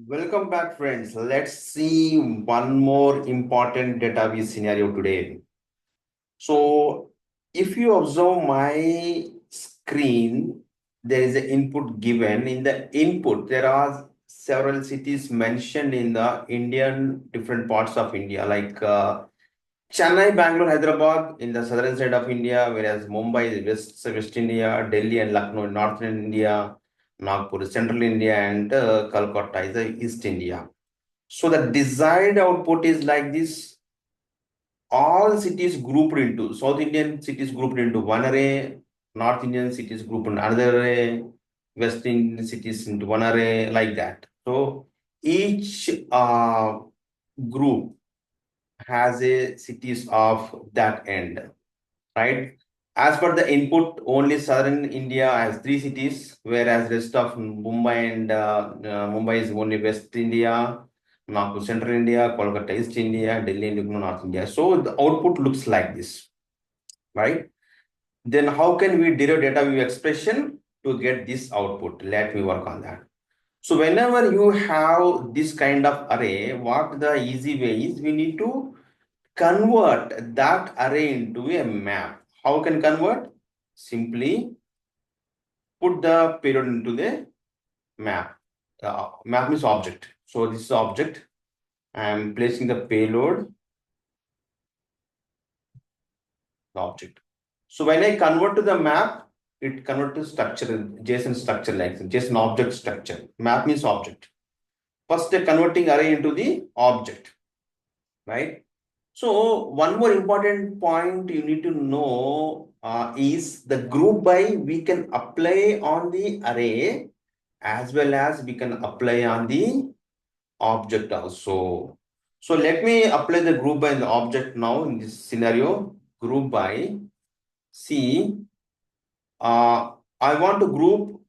Welcome back, friends. Let's see one more important database scenario today. So, if you observe my screen, there is an input given. In the input, there are several cities mentioned in the Indian different parts of India, like Chennai, Bangalore, Hyderabad in the southern side of India, whereas Mumbai is West India, Delhi and Lucknow in northern India, Nagpur is central India, and Kolkata is the East India. So the desired output is like this. All cities grouped into South Indian cities grouped into one array, North Indian cities grouped in another array, West Indian cities into one array, like that. So each group has a cities of that end, right? As per the input, only southern India has three cities, whereas rest of Mumbai and Mumbai is only West India, Nagpur Central India, Kolkata East India, Delhi and Lucknow North India. So the output looks like this, right? Then how can we derive data view expression to get this output? Let me work on that. So whenever you have this kind of array, what the easy way is, we need to convert that array into a map. How can convert? Simply put the payload into the map. Map means object. So this is object. I am placing the payload, the object. So when I convert to the map, it convert to structure, JSON structure like JSON object structure. Map means object. First, the converting array into the object, right? So one more important point you need to know is the group by we can apply on the array as well as we can apply on the object also. So let me apply the group by the object now in this scenario. Group by, see, I want to group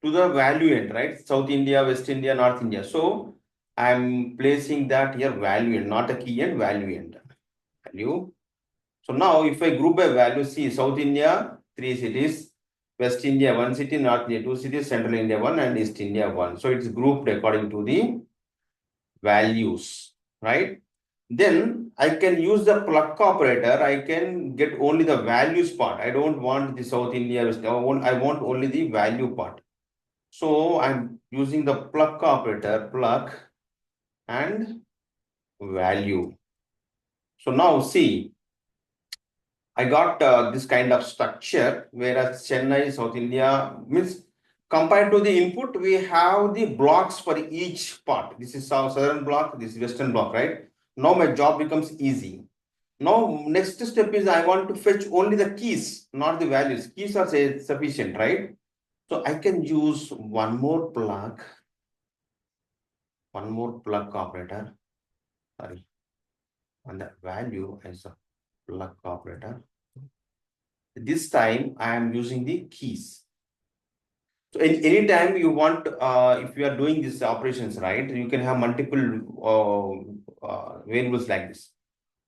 to the value end, right? South India, West India, North India. So I'm placing that here value end, not a key end, value end. Value. So now if I group by value, see South India, 3 cities, West India, 1 city, North India, 2 cities, Central India, 1 and East India, 1. So it's grouped according to the values, right? Then I can use the pluck operator. I can get only the values part. I don't want the South India, I want only the value part. So I'm using the pluck operator, pluck and value. So now see, I got this kind of structure, whereas Chennai, South India means compared to the input, we have the blocks for each part. This is southern block, this is western block, right? Now my job becomes easy. Now next step is I want to fetch only the keys, not the values. Keys are sufficient, right? So I can use one more plug operator, sorry, and the value as a plug operator. This time I am using the keys. So any time you want, if you are doing these operations, right, you can have multiple variables like this.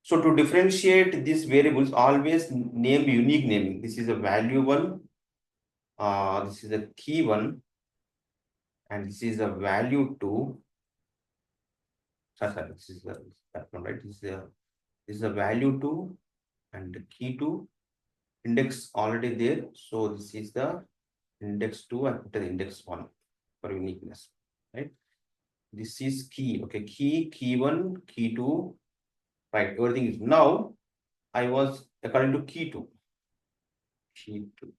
So to differentiate these variables, always name unique naming. This is a value one, this is a key one, and this is a value two. Sorry, this is that one, right? This is a value two and the key two. Index already there. So this is the index 2 and put the index 1 for uniqueness, right? This is key, okay, key 1, key 2, right? Everything is now. I was according to key 2. Key 2.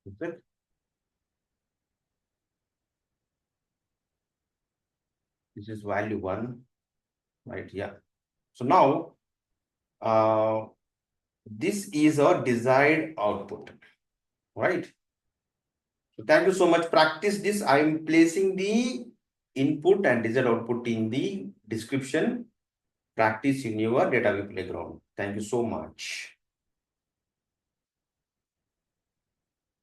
Is it? This is value 1, right? Yeah. So now, this is our desired output, right? So thank you so much. Practice this. I am placing the input and desired output in the description. Practice in your DataWeave playground. Thank you so much.